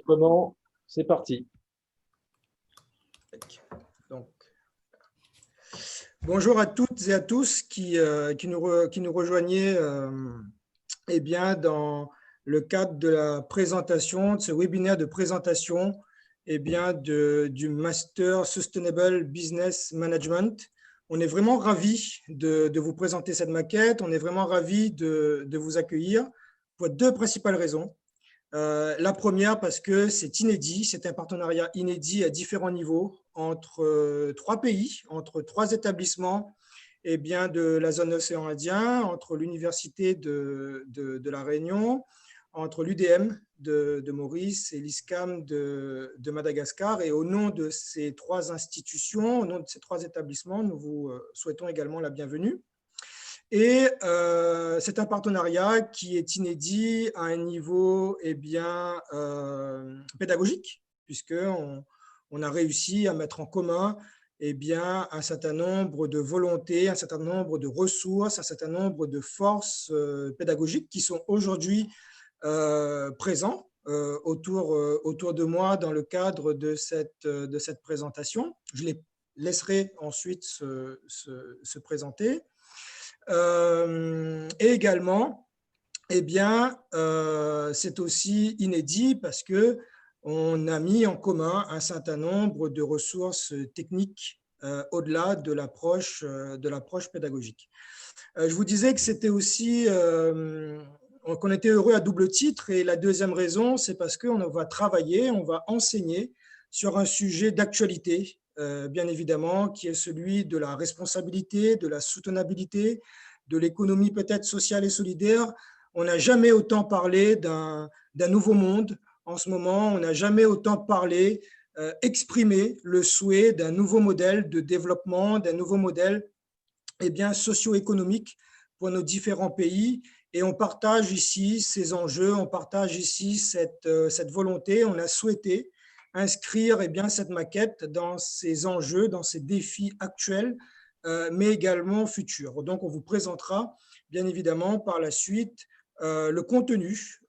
Comment? C'est parti. Donc, bonjour à toutes et à tous qui nous rejoignaient eh bien, dans le cadre de la présentation, de ce webinaire de présentation eh bien, du Master Sustainable Business Management. On est vraiment ravis de vous présenter cette maquette, on est vraiment ravis de vous accueillir pour deux principales raisons. La première, parce que c'est inédit, c'est un partenariat inédit à différents niveaux entre trois pays, entre trois établissements eh bien, de la zone océan Indien, entre l'Université de La Réunion, entre l'UDM de Maurice et l'ISCAM de Madagascar. Et au nom de ces trois institutions, au nom de ces trois établissements, nous vous souhaitons également la bienvenue. Et c'est un partenariat qui est inédit à un niveau eh bien, pédagogique, puisqu'on a réussi à mettre en commun eh bien, un certain nombre de volontés, un certain nombre de ressources, un certain nombre de forces pédagogiques qui sont aujourd'hui présents autour de moi dans le cadre de cette présentation. Je les laisserai ensuite se présenter. Et également, eh bien, c'est aussi inédit parce qu'on a mis en commun un certain nombre de ressources techniques au-delà de l'approche pédagogique. Je vous disais que c'était aussi qu'on était heureux à double titre, et la deuxième raison, c'est parce qu'on va travailler, on va enseigner sur un sujet d'actualité, bien évidemment, qui est celui de la responsabilité, de la soutenabilité, de l'économie peut-être sociale et solidaire. On n'a jamais autant parlé d'un nouveau monde en ce moment, on n'a jamais autant parlé, exprimé le souhait d'un nouveau modèle de développement, d'un nouveau modèle eh bien, socio-économique pour nos différents pays. Et on partage ici ces enjeux, on partage ici cette volonté. On a souhaité inscrire eh bien, cette maquette dans ces enjeux, dans ces défis actuels, mais également futurs. Donc, on vous présentera bien évidemment par la suite le contenu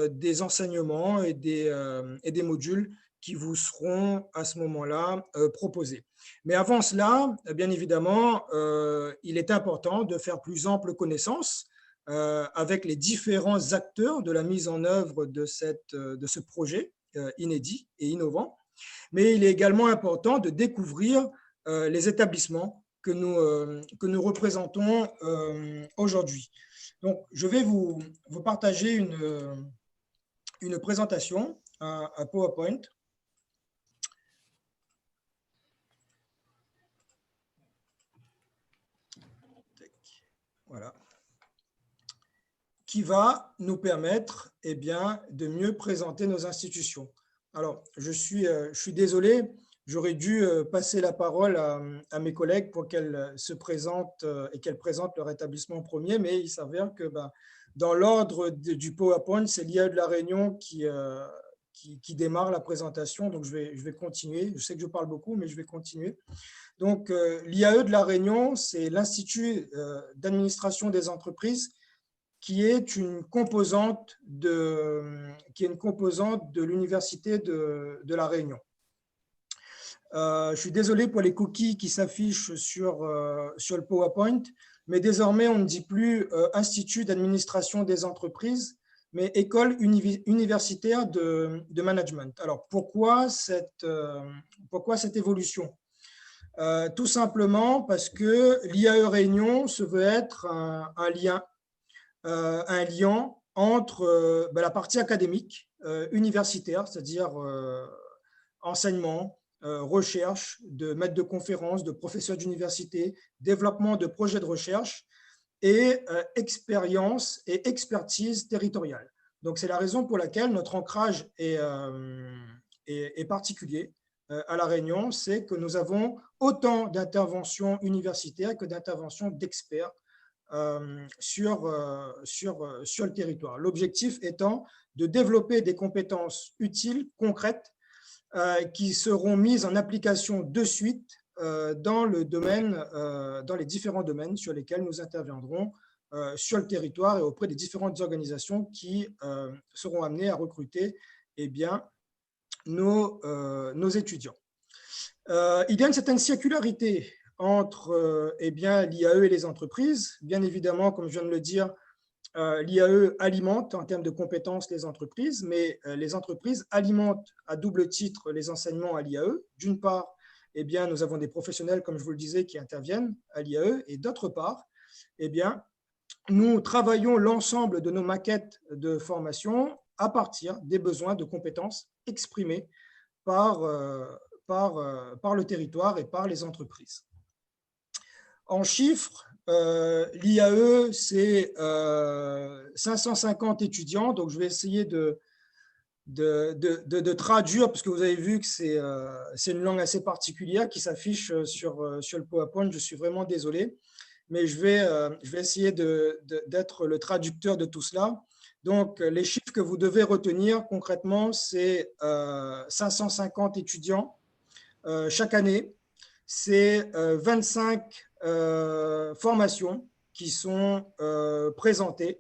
des enseignements et des modules qui vous seront à ce moment-là proposés. Mais avant cela, bien évidemment, il est important de faire plus ample connaissance avec les différents acteurs de la mise en œuvre de ce projet inédit et innovant. Mais il est également important de découvrir les établissements que nous représentons aujourd'hui. Donc, je vais vous partager une présentation à PowerPoint. Voilà. Qui va nous permettre eh bien, de mieux présenter nos institutions. Alors, je suis désolé, j'aurais dû passer la parole à mes collègues pour qu'elles se présentent et qu'elles présentent leur établissement en premier, mais il s'avère que dans l'ordre du PowerPoint, c'est l'IAE de La Réunion qui démarre la présentation, donc je vais continuer. Je sais que je parle beaucoup, mais je vais continuer. Donc, l'IAE de La Réunion, c'est l'Institut d'administration des entreprises qui est une composante de l'Université de La Réunion. Je suis désolé pour les cookies qui s'affichent sur le PowerPoint, mais désormais, on ne dit plus Institut d'administration des entreprises, mais École universitaire de management. Alors, pourquoi cette évolution? Tout simplement parce que l'IAE Réunion se veut être un lien entre la partie académique, universitaire, c'est-à-dire enseignement, recherche, de maîtres de conférences, de professeurs d'université, développement de projets de recherche et expérience et expertise territoriale. Donc, c'est la raison pour laquelle notre ancrage est particulier à La Réunion, c'est que nous avons autant d'interventions universitaires que d'interventions d'experts sur le territoire. L'objectif étant de développer des compétences utiles, concrètes, qui seront mises en application de suite dans les différents domaines sur lesquels nous interviendrons sur le territoire et auprès des différentes organisations qui seront amenées à recruter eh bien, nos étudiants. Il y a une certaine circularité entre l'IAE et les entreprises. Bien évidemment, comme je viens de le dire, l'IAE alimente en termes de compétences les entreprises, mais les entreprises alimentent à double titre les enseignements à l'IAE. D'une part, nous avons des professionnels, comme je vous le disais, qui interviennent à l'IAE, et d'autre part, nous travaillons l'ensemble de nos maquettes de formation à partir des besoins de compétences exprimés par le territoire et par les entreprises. En chiffres, l'IAE, c'est 550 étudiants, donc je vais essayer de traduire, parce que vous avez vu que c'est une langue assez particulière qui s'affiche sur le PowerPoint. Je suis vraiment désolé, mais je vais essayer d'être le traducteur de tout cela. Donc, les chiffres que vous devez retenir concrètement, c'est 550 étudiants chaque année. C'est 25 formations qui sont présentées.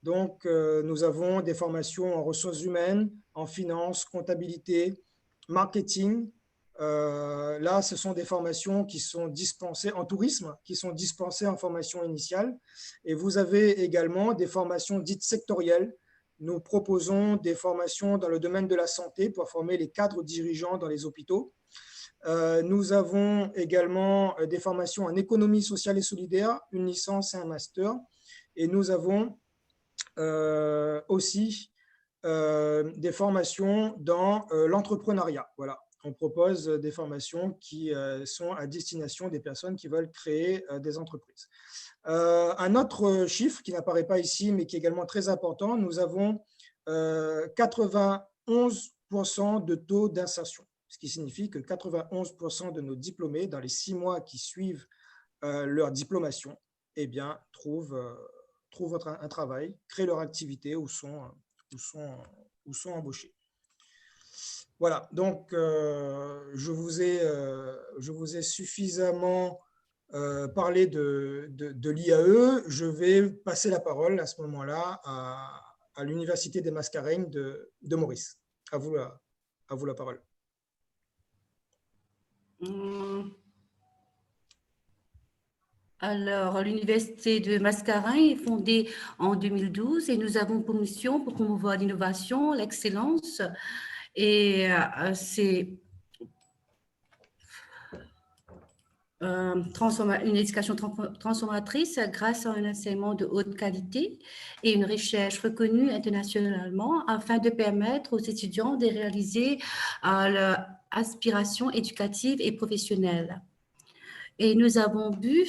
Donc, nous avons des formations en ressources humaines, en finance, comptabilité, marketing. Là, ce sont des formations qui sont dispensées en tourisme, qui sont dispensées en formation initiale. Et vous avez également des formations dites sectorielles. Nous proposons des formations dans le domaine de la santé pour former les cadres dirigeants dans les hôpitaux. Nous avons également des formations en économie sociale et solidaire, une licence et un master. Et nous avons aussi des formations dans l'entrepreneuriat. Voilà, on propose des formations qui sont à destination des personnes qui veulent créer des entreprises. Un autre chiffre qui n'apparaît pas ici, mais qui est également très important, nous avons 91% de taux d'insertion, ce qui signifie que 91% de nos diplômés, dans les 6 mois qui suivent leur diplomation, trouvent un travail, créent leur activité ou sont embauchés. Voilà, donc je vous ai suffisamment parlé de l'IAE. Je vais passer la parole à ce moment-là à l'Université des Mascareignes de Maurice. À vous la parole. Alors, l'Université de Mascareignes est fondée en 2012 et nous avons pour mission pour promouvoir l'innovation, l'excellence et c'est une éducation transformatrice grâce à un enseignement de haute qualité et une recherche reconnue internationalement afin de permettre aux étudiants de réaliser leur aspiration éducative et professionnelle. Et nous avons bu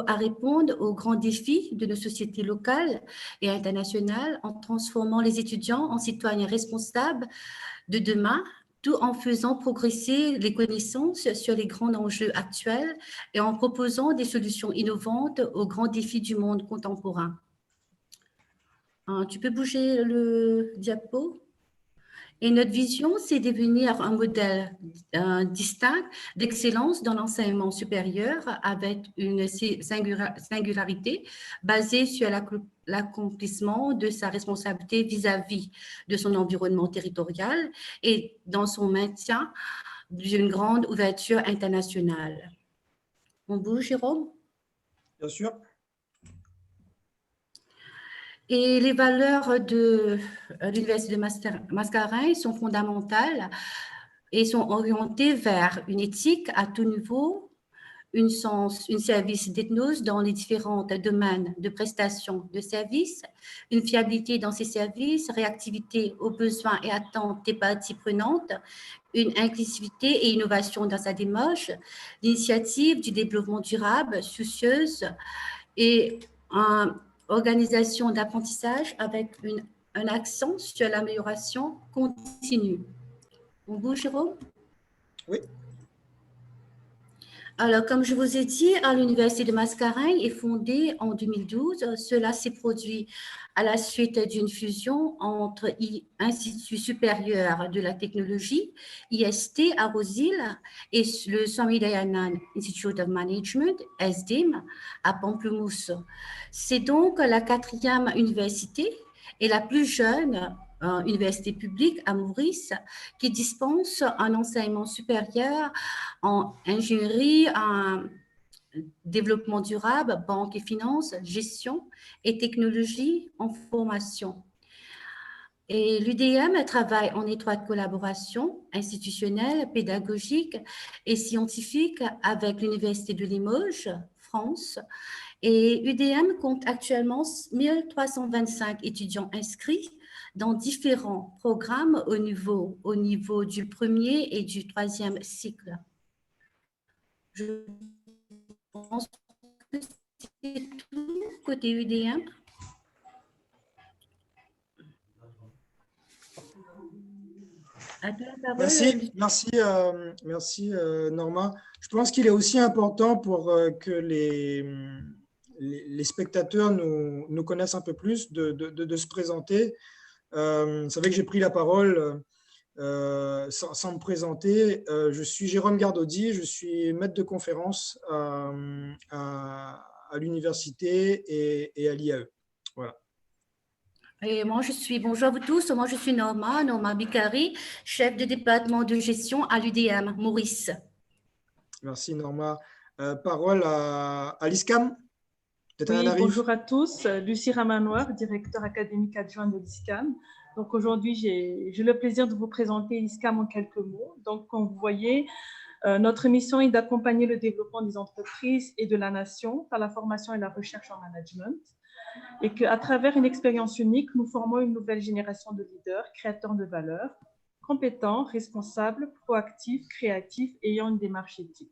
à répondre aux grands défis de nos sociétés locales et internationales en transformant les étudiants en citoyens responsables de demain, tout en faisant progresser les connaissances sur les grands enjeux actuels et en proposant des solutions innovantes aux grands défis du monde contemporain. Tu peux bouger le diapo? Et notre vision, c'est de devenir un modèle distinct d'excellence dans l'enseignement supérieur avec une singularité basée sur l'accomplissement de sa responsabilité vis-à-vis de son environnement territorial et dans son maintien d'une grande ouverture internationale. On bouge, Jérôme? Bien sûr. Et les valeurs de l'Université de Mascareignes sont fondamentales et sont orientées vers une éthique à tout niveau, une service d'ethnos dans les différents domaines de prestation de services, une fiabilité dans ces services, réactivité aux besoins et attentes des parties prenantes, une inclusivité et innovation dans sa démarche, l'initiative du développement durable, soucieuse et organisation d'apprentissage avec un accent sur l'amélioration continue. On bouge, Jérôme? Oui. Alors, comme je vous ai dit, l'Université de Mascareignes est fondée en 2012. Cela s'est produit à la suite d'une fusion entre l'Institut supérieur de la technologie, IST, à Rosehill, et le Swami Dayanand Institute of Management, SDIM, à Pamplemousse. C'est donc la 4e université et la plus jeune université publique à Maurice qui dispense un enseignement supérieur en ingénierie, en développement durable, banque et finances, gestion et technologie en formation. Et l'UDM travaille en étroite collaboration institutionnelle, pédagogique et scientifique avec l'Université de Limoges, France. Et UDM compte actuellement 1325 étudiants inscrits dans différents programmes au niveau du premier et du troisième cycle. Je pense que c'est tout côté UDM. Merci Norma. Je pense qu'il est aussi important pour que les spectateurs nous connaissent un peu plus de se présenter. Vous savez que j'ai pris la parole sans me présenter. Je suis Jérôme Gardaudy, je suis maître de conférence à l'université et à l'IAE. Voilà. Et moi, bonjour à vous tous, moi je suis Norma Bicari, chef de département de gestion à l'UDM, Maurice. Merci Norma. Parole à l'ISCAM. Oui, bonjour à tous, Lucie Ramanoir, directeur académique adjoint de l'ISCAM. Donc aujourd'hui, j'ai le plaisir de vous présenter l'ISCAM en quelques mots. Donc comme vous voyez, notre mission est d'accompagner le développement des entreprises et de la nation par la formation et la recherche en management. Et qu'à travers une expérience unique, nous formons une nouvelle génération de leaders, créateurs de valeur, compétents, responsables, proactifs, créatifs, ayant une démarche éthique.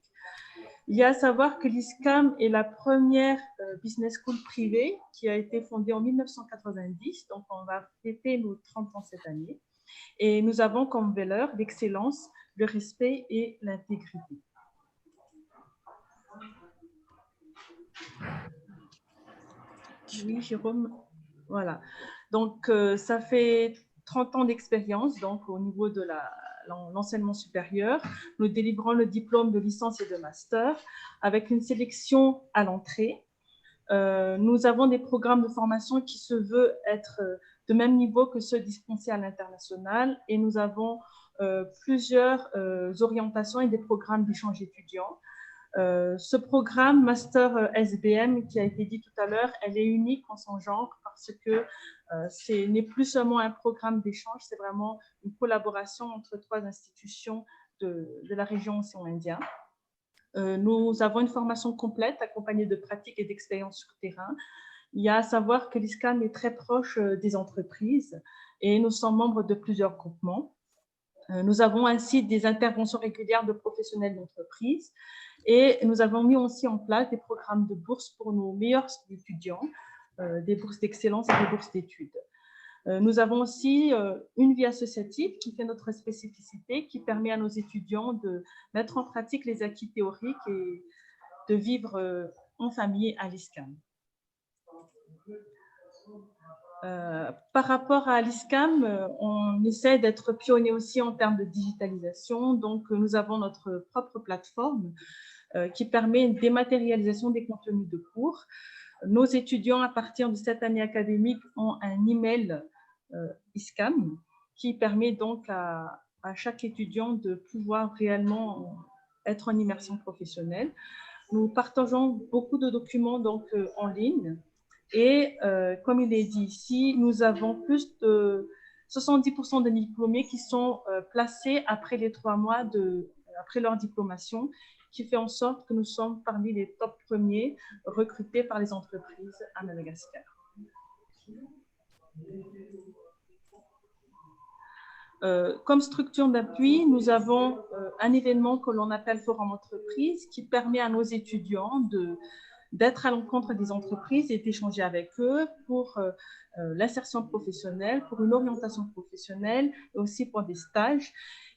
Il y a à savoir que l'ISCAM est la première business school privée qui a été fondée en 1990, donc on va fêter nos 30 ans cette année. Et nous avons comme valeur l'excellence, le respect et l'intégrité. Oui, Jérôme. Voilà. Donc, ça fait 30 ans d'expérience donc, au niveau de l'enseignement supérieur. Nous délivrons le diplôme de licence et de master avec une sélection à l'entrée. Nous avons des programmes de formation qui se veulent être de même niveau que ceux dispensés à l'international et nous avons plusieurs orientations et des programmes d'échange étudiants. Ce programme Master SBM qui a été dit tout à l'heure, elle est unique en son genre parce que ce n'est plus seulement un programme d'échange, c'est vraiment une collaboration entre 3 institutions de la région océan Indien. Nous avons une formation complète accompagnée de pratiques et d'expériences sur le terrain. Il y a à savoir que l'ISCAM est très proche des entreprises et nous sommes membres de plusieurs groupements. Nous avons ainsi des interventions régulières de professionnels d'entreprise et nous avons mis aussi en place des programmes de bourses pour nos meilleurs étudiants, des bourses d'excellence et des bourses d'études. Nous avons aussi une vie associative qui fait notre spécificité, qui permet à nos étudiants de mettre en pratique les acquis théoriques et de vivre en famille à l'ISCAM. Par rapport à l'ISCAM, on essaie d'être pionnier aussi en termes de digitalisation. Donc, nous avons notre propre plateforme qui permet une dématérialisation des contenus de cours. Nos étudiants, à partir de cette année académique, ont un email ISCAM qui permet donc à chaque étudiant de pouvoir réellement être en immersion professionnelle. Nous partageons beaucoup de documents donc, en ligne. Et comme il est dit ici, nous avons plus de 70% de diplômés qui sont placés après les 3 mois après leur diplomation, qui fait en sorte que nous sommes parmi les top premiers recrutés par les entreprises à Madagascar. Comme structure d'appui, nous avons un événement que l'on appelle Forum Entreprise qui permet à nos étudiants d'être à l'encontre des entreprises et d'échanger avec eux pour l'insertion professionnelle, pour une orientation professionnelle et aussi pour des stages.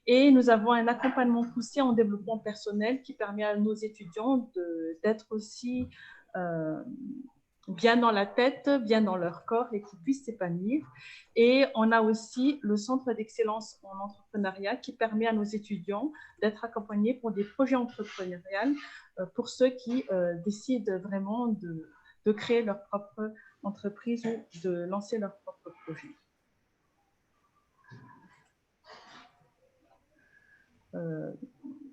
Et nous avons un accompagnement poussé en développement personnel qui permet à nos étudiants d'être aussi bien dans la tête, bien dans leur corps et qu'ils puissent s'épanouir. Et on a aussi le Centre d'excellence en entrepreneuriat qui permet à nos étudiants d'être accompagnés pour des projets entrepreneuriaux pour ceux qui décident vraiment de créer leur propre entreprise ou de lancer leur propre projet.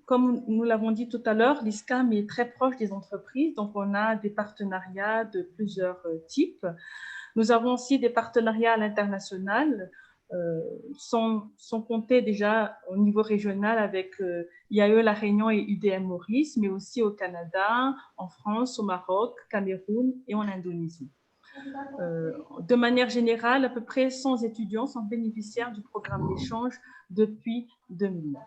Comme nous l'avons dit tout à l'heure, l'ISCAM est très proche des entreprises, donc on a des partenariats de plusieurs types. Nous avons aussi des partenariats à l'international, sans compter déjà au niveau régional avec IAE La Réunion et UDM Maurice, mais aussi au Canada, en France, au Maroc, Cameroun et en Indonésie. De manière générale, à peu près 100 étudiants sont bénéficiaires du programme d'échange depuis 2009.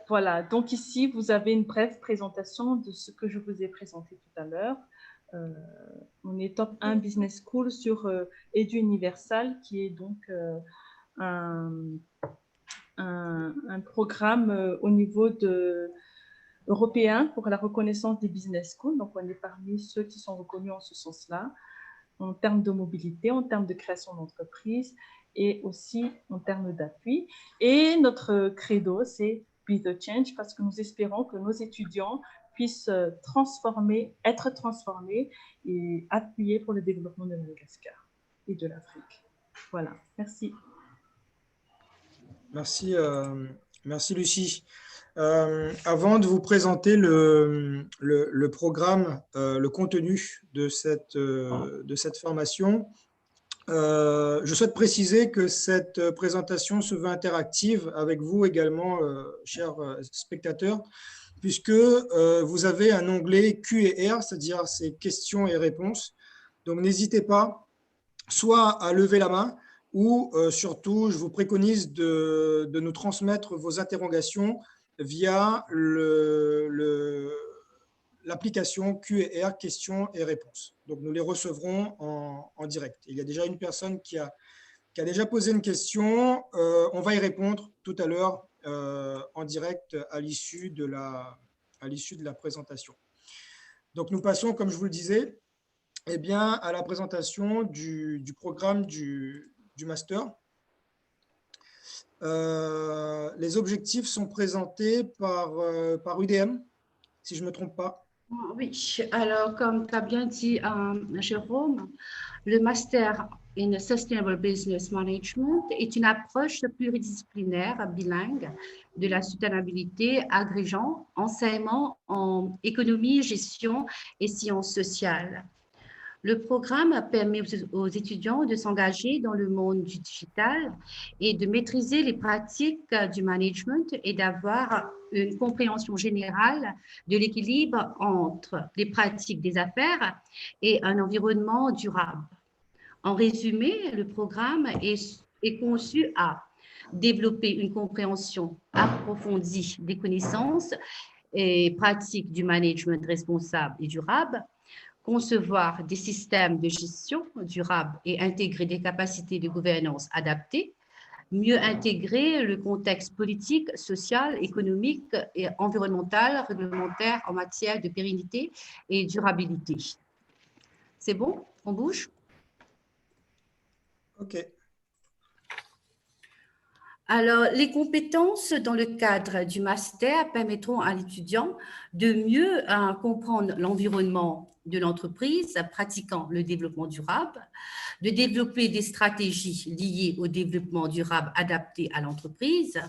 Voilà, donc ici, vous avez une brève présentation de ce que je vous ai présenté tout à l'heure. On est top 1 Business School sur Edu Universal, qui est donc un programme au niveau européen pour la reconnaissance des business schools. Donc, on est parmi ceux qui sont reconnus en ce sens-là, en termes de mobilité, en termes de création d'entreprise et aussi en termes d'appui. Et notre credo, c'est Be the Change, parce que nous espérons que nos étudiants puissent être transformés et appuyés pour le développement de Madagascar et de l'Afrique. Voilà, merci. Merci Lucie. Avant de vous présenter le programme, le contenu de cette formation, je souhaite préciser que cette présentation se veut interactive avec vous également, chers spectateurs, puisque vous avez un onglet Q&R, c'est-à-dire c'est questions et réponses. Donc, n'hésitez pas soit à lever la main ou surtout, je vous préconise de nous transmettre vos interrogations via l'application Q&R, questions et réponses. Donc, nous les recevrons en direct. Il y a déjà une personne qui a déjà posé une question. On va y répondre tout à l'heure en direct à l'issue de la présentation. Donc, nous passons, comme je vous le disais, eh bien, à la présentation du programme du master. Les objectifs sont présentés par UDM, si je ne me trompe pas. Oui, alors comme tu as bien dit, Jérôme, le Master in Sustainable Business Management est une approche pluridisciplinaire bilingue de la soutenabilité agrégeant enseignement en économie, gestion et sciences sociales. Le programme permet aux étudiants de s'engager dans le monde du digital et de maîtriser les pratiques du management et d'avoir une compréhension générale de l'équilibre entre les pratiques des affaires et un environnement durable. En résumé, le programme est conçu à développer une compréhension approfondie des connaissances et pratiques du management responsable et durable, concevoir des systèmes de gestion durable et intégrer des capacités de gouvernance adaptées, mieux intégrer le contexte politique, social, économique et environnemental, réglementaire en matière de pérennité et durabilité. C'est bon? On bouge? OK. Alors, les compétences dans le cadre du master permettront à l'étudiant de mieux comprendre l'environnement de l'entreprise pratiquant le développement durable, de développer des stratégies liées au développement durable adaptées à l'entreprise,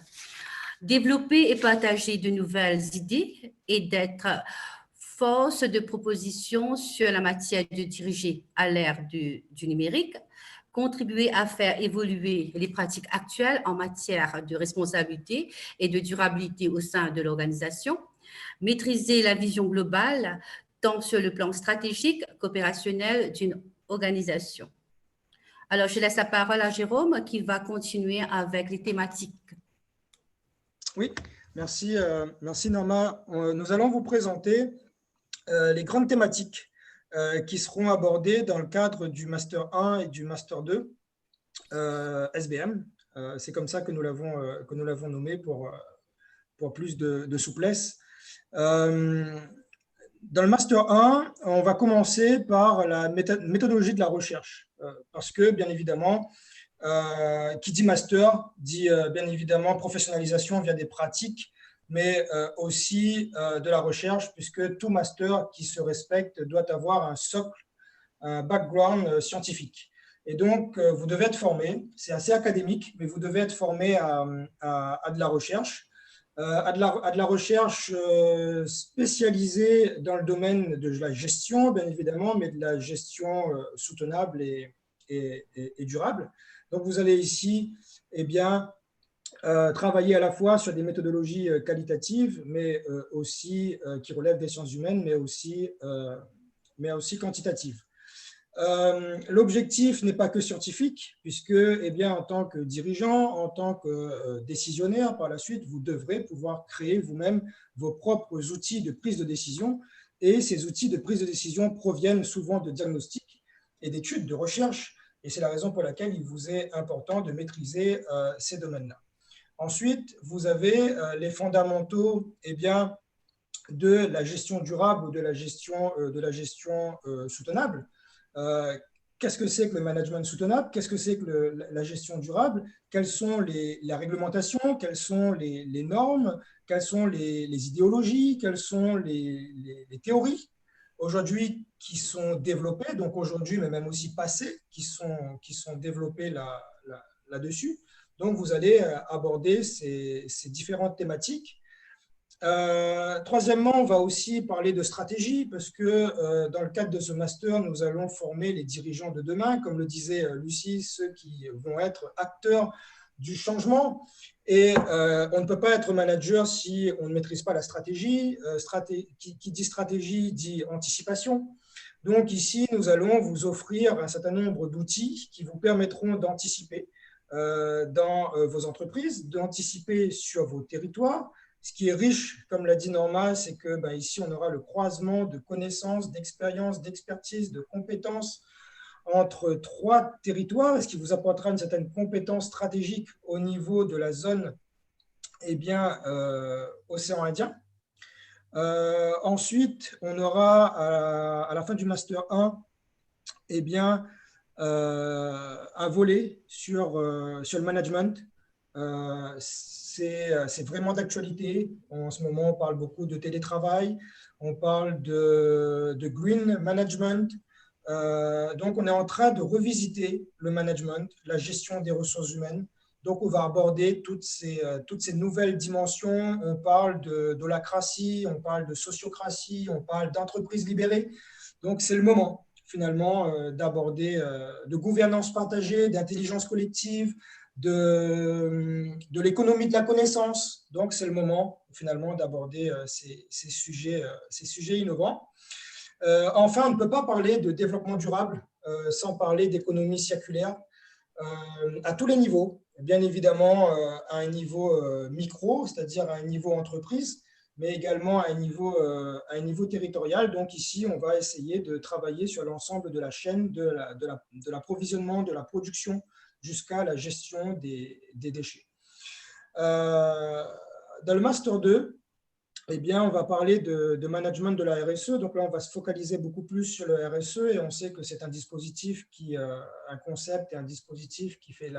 développer et partager de nouvelles idées et d'être force de proposition sur la matière de diriger à l'ère du numérique, contribuer à faire évoluer les pratiques actuelles en matière de responsabilité et de durabilité au sein de l'organisation, maîtriser la vision globale tant sur le plan stratégique qu'opérationnel d'une organisation. Alors, je laisse la parole à Jérôme qui va continuer avec les thématiques. Oui, merci Norma. Nous allons vous présenter les grandes thématiques qui seront abordées dans le cadre du Master 1 et du Master 2 SBM. C'est comme ça que nous l'avons nommé pour plus de souplesse. Dans le Master 1, on va commencer par la méthodologie de la recherche, parce que, bien évidemment, qui dit master dit bien évidemment professionnalisation via des pratiques, mais aussi de la recherche, puisque tout master qui se respecte doit avoir un socle, un background scientifique. Et donc, vous devez être formé, c'est assez académique, mais vous devez être formé à de la recherche, à de la recherche spécialisée dans le domaine de la gestion, bien évidemment, mais de la gestion soutenable et durable. Donc, vous allez ici, eh bien, travailler à la fois sur des méthodologies qualitatives, mais aussi qui relèvent des sciences humaines, mais aussi quantitatives. L'objectif n'est pas que scientifique, puisque eh bien, en tant que dirigeant, en tant que décisionnaire, par la suite, vous devrez pouvoir créer vous-même vos propres outils de prise de décision. Et ces outils de prise de décision proviennent souvent de diagnostics et d'études, de recherche. Et c'est la raison pour laquelle il vous est important de maîtriser ces domaines-là. Ensuite, vous avez les fondamentaux eh bien, de la gestion durable ou de la gestion soutenable. Qu'est-ce que c'est que le management soutenable? Qu'est-ce que c'est que la gestion durable? Quelles sont la réglementation? Quelles sont les normes? Quelles sont les idéologies? Quelles sont les théories aujourd'hui qui sont développées, donc aujourd'hui, mais même aussi passées, qui sont développées là-dessus? Donc, vous allez aborder ces différentes thématiques. Troisièmement, on va aussi parler de stratégie parce que dans le cadre de ce master, nous allons former les dirigeants de demain, comme le disait Lucie, ceux qui vont être acteurs du changement. Et on ne peut pas être manager si on ne maîtrise pas la stratégie. Qui dit stratégie dit anticipation. Donc ici, nous allons vous offrir un certain nombre d'outils qui vous permettront d'anticiper dans vos entreprises, d'anticiper sur vos territoires. Ce qui est riche, comme l'a dit Norma, c'est que ici, on aura le croisement de connaissances, d'expériences, d'expertise, de compétences entre 3 territoires, ce qui vous apportera une certaine compétence stratégique au niveau de la zone océan Indien. Ensuite, on aura à la fin du Master 1 un volet sur le management. C'est vraiment d'actualité. En ce moment, on parle beaucoup de télétravail, on parle de green management. Donc, on est en train de revisiter le management, la gestion des ressources humaines. Donc, on va aborder toutes ces nouvelles dimensions. On parle d'holacratie, on parle de sociocratie, on parle d'entreprise libérée. Donc, c'est le moment, finalement, d'aborder de gouvernance partagée, d'intelligence collective, de l'économie de la connaissance. Donc, c'est le moment, finalement, d'aborder ces sujets innovants. Enfin, on ne peut pas parler de développement durable sans parler d'économie circulaire à tous les niveaux. Bien évidemment, à un niveau micro, c'est-à-dire à un niveau entreprise, mais également à un niveau territorial. Donc ici, on va essayer de travailler sur l'ensemble de la chaîne de l'approvisionnement, de la production, jusqu'à la gestion des déchets. Dans le Master 2, on va parler de management de la RSE. Donc là, on va se focaliser beaucoup plus sur le RSE et on sait que c'est un dispositif un concept et un dispositif qui fait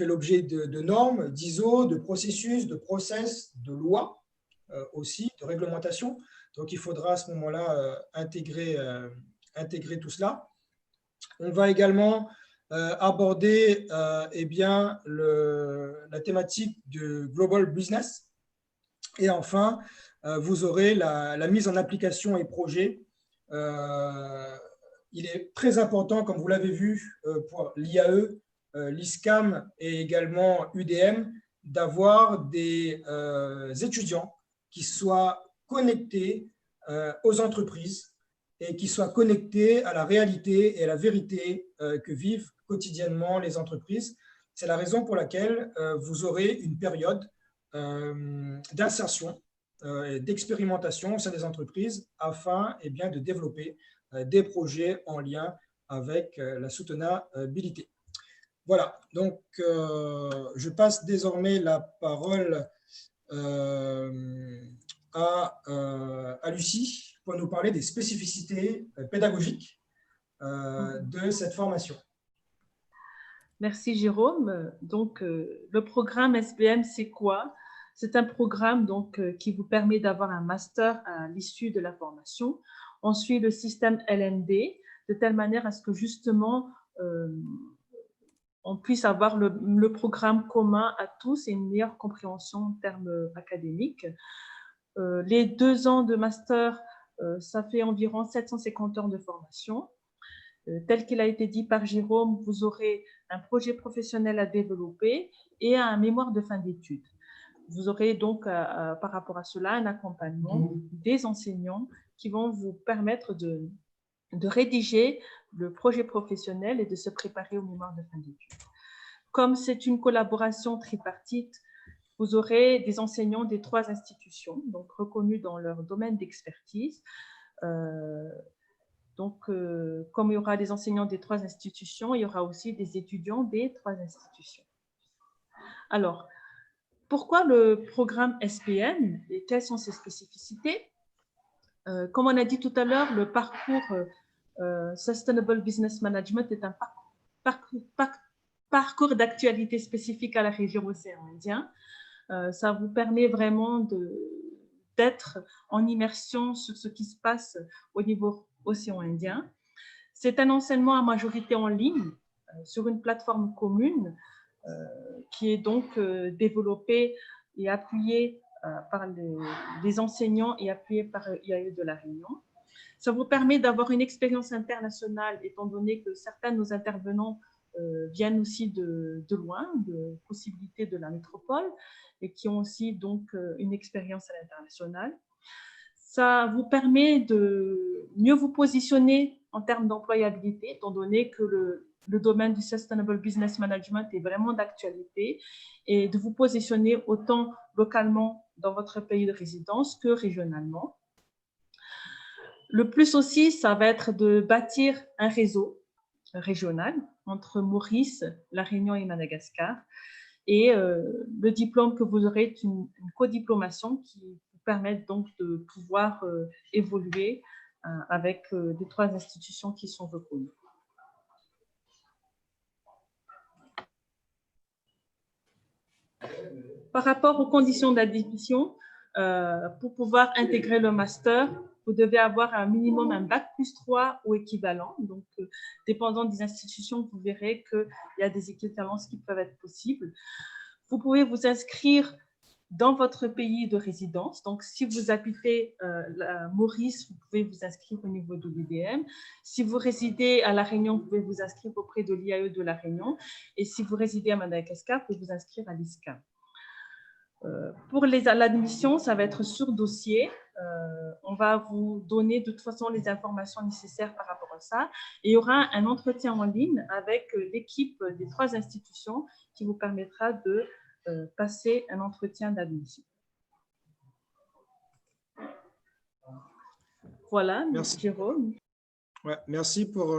l'objet de normes, d'ISO, de processus, de process, de lois aussi, de réglementation. Donc, il faudra à ce moment-là intégrer tout cela. On va également aborder la thématique du global business. Et enfin, vous aurez la mise en application et projet. Il est très important, comme vous l'avez vu, pour l'IAE, l'ISCAM et également UDM, d'avoir des étudiants qui soient connectés aux entreprises et qui soient connectés à la réalité et à la vérité que vivent quotidiennement les entreprises. C'est la raison pour laquelle vous aurez une période d'insertion, d'expérimentation au sein des entreprises afin de développer des projets en lien avec la soutenabilité. Voilà, donc je passe désormais la parole à Lucie pour nous parler des spécificités pédagogiques de cette formation. Merci Jérôme. Donc, le programme SBM, c'est quoi? C'est un programme donc, qui vous permet d'avoir un master à l'issue de la formation. On suit le système LMD de telle manière à ce que justement, on puisse avoir le programme commun à tous et une meilleure compréhension en termes académiques. Les 2 ans de master, ça fait environ 750 heures de formation. Tel qu'il a été dit par Jérôme, vous aurez un projet professionnel à développer et un mémoire de fin d'études. Vous aurez donc, par rapport à cela, un accompagnement des enseignants qui vont vous permettre de rédiger le projet professionnel et de se préparer au mémoire de fin d'études. Comme c'est une collaboration tripartite, vous aurez des enseignants des 3 institutions, donc reconnus dans leur domaine d'expertise. Comme il y aura des enseignants des 3 institutions, il y aura aussi des étudiants des 3 institutions. Alors, pourquoi le programme SPM et quelles sont ses spécificités? Comme on a dit tout à l'heure, le parcours Sustainable Business Management est un parcours d'actualité spécifique à la région océan Indien. Ça vous permet vraiment d'être en immersion sur ce qui se passe au niveau océan Indien. C'est un enseignement à majorité en ligne sur une plateforme commune qui est donc développée et appuyée par les enseignants et appuyée par IAE de La Réunion. Ça vous permet d'avoir une expérience internationale, étant donné que certains de nos intervenants viennent aussi de loin, de possibilités de la métropole, et qui ont aussi donc une expérience à l'international. Ça vous permet de mieux vous positionner en termes d'employabilité, étant donné que le domaine du Sustainable Business Management est vraiment d'actualité, et de vous positionner autant localement dans votre pays de résidence que régionalement. Le plus aussi, ça va être de bâtir un réseau régional entre Maurice, La Réunion et Madagascar. Et le diplôme que vous aurez est une codiplomation qui vous permet donc de pouvoir évoluer avec les 3 institutions qui sont reconnues. Par rapport aux conditions d'admission, pour pouvoir intégrer le master, vous devez avoir un minimum un bac+3 ou équivalent. Donc, dépendant des institutions, vous verrez qu'il y a des équivalences qui peuvent être possibles. Vous pouvez vous inscrire dans votre pays de résidence. Donc, si vous habitez à Maurice, vous pouvez vous inscrire au niveau de l'UDM. Si vous résidez à La Réunion, vous pouvez vous inscrire auprès de l'IAE de La Réunion. Et si vous résidez à Madagascar, vous pouvez vous inscrire à l'ISCA. Pour l'admission, ça va être sur dossier. On va vous donner de toute façon les informations nécessaires par rapport à ça. Et il y aura un entretien en ligne avec l'équipe des 3 institutions qui vous permettra de passer un entretien d'admission. Voilà, merci Jérôme. Ouais, merci pour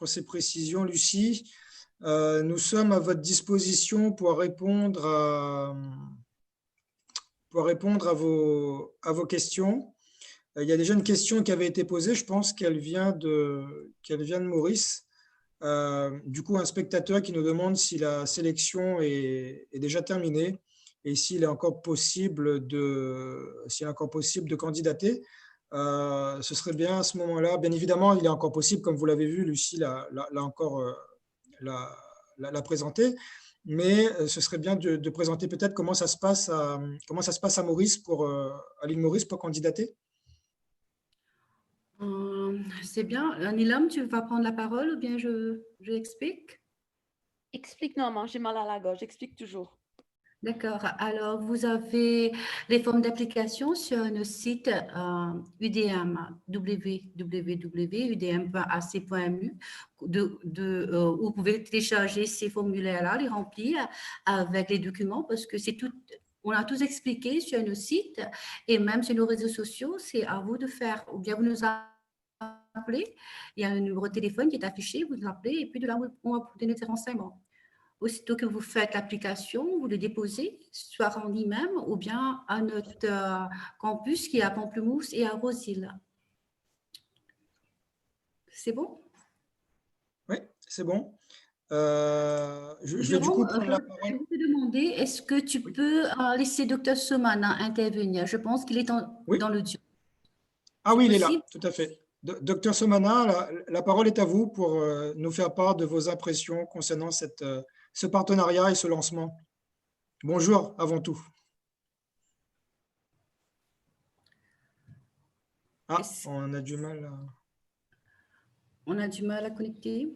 ces précisions, Lucie. Nous sommes à votre disposition pour répondre à vos questions. Il y a déjà une question qui avait été posée, je pense qu'elle vient de Maurice. Du coup, un spectateur qui nous demande si la sélection est déjà terminée et s'il est encore possible de candidater. Ce serait bien à ce moment-là. Bien évidemment, il est encore possible, comme vous l'avez vu, Lucie l'a présenté. Mais ce serait bien de présenter peut-être comment ça se passe à Maurice à l'île Maurice pour candidater. C'est bien. Nilam, tu vas prendre la parole ou bien je explique? Explique, non, j'ai mal à la gorge, explique toujours. D'accord. Alors, vous avez les formes d'application sur le site UDM, www.udm.ac.mu, où vous pouvez télécharger ces formulaires-là, les remplir avec les documents, parce que c'est tout. On a tous expliqué sur nos sites et même sur nos réseaux sociaux, c'est à vous de faire. Ou bien vous nous appelez, il y a un numéro de téléphone qui est affiché, vous l'appelez et puis de là, on va vous donner des renseignements. Aussitôt que vous faites l'application, vous le déposez, soit en ligne même ou bien à notre campus qui est à Pamplemousse et à Rose-Île. C'est bon? Oui, c'est bon. Je vais du coup prendre la parole. Je vais te demander, est-ce que tu peux laisser Dr Somana intervenir? Je pense qu'il est dans l'audio. Ah oui, il est là, tout à fait. Docteur Somana, la parole est à vous pour nous faire part de vos impressions concernant ce partenariat et ce lancement. Bonjour avant tout. Ah, on a du mal On a du mal à connecter.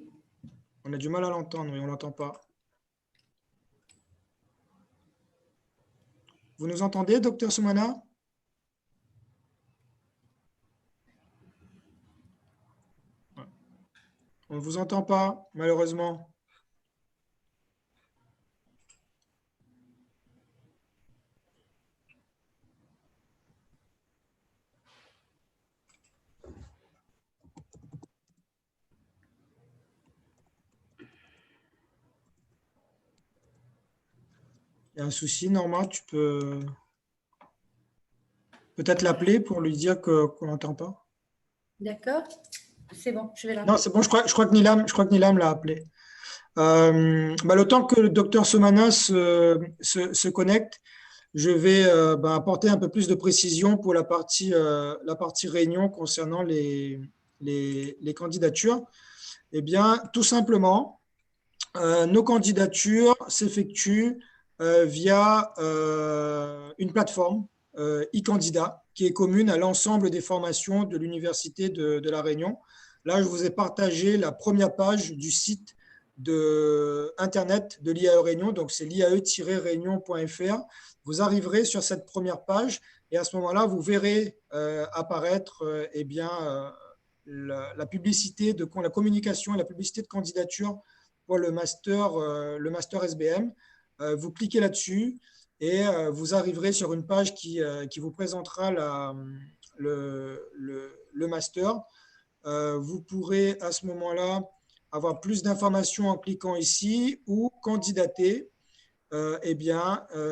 on a du mal à l'entendre, mais on ne l'entend pas. Vous nous entendez, docteur Somana? On ne vous entend pas, malheureusement. Il y a un souci, Norma, tu peux peut-être l'appeler pour lui dire qu'on n'entend pas. D'accord. C'est bon, je vais Non, l'appeler. c'est bon, je crois que Nilam l'a appelé. Le temps que le docteur Somana se connecte, je vais apporter un peu plus de précision pour la partie réunion concernant les candidatures. Eh bien, tout simplement, nos candidatures s'effectuent via une plateforme e-candidat qui est commune à l'ensemble des formations de l'Université de La Réunion. Là, je vous ai partagé la première page du site Internet de l'IAE Réunion, donc c'est l'IAE-réunion.fr. Vous arriverez sur cette première page et à ce moment-là, vous verrez apparaître la publicité, la communication et la publicité de candidature pour le master SBM. Vous cliquez là-dessus et vous arriverez sur une page qui vous présentera le master. Vous pourrez à ce moment-là avoir plus d'informations en cliquant ici ou candidater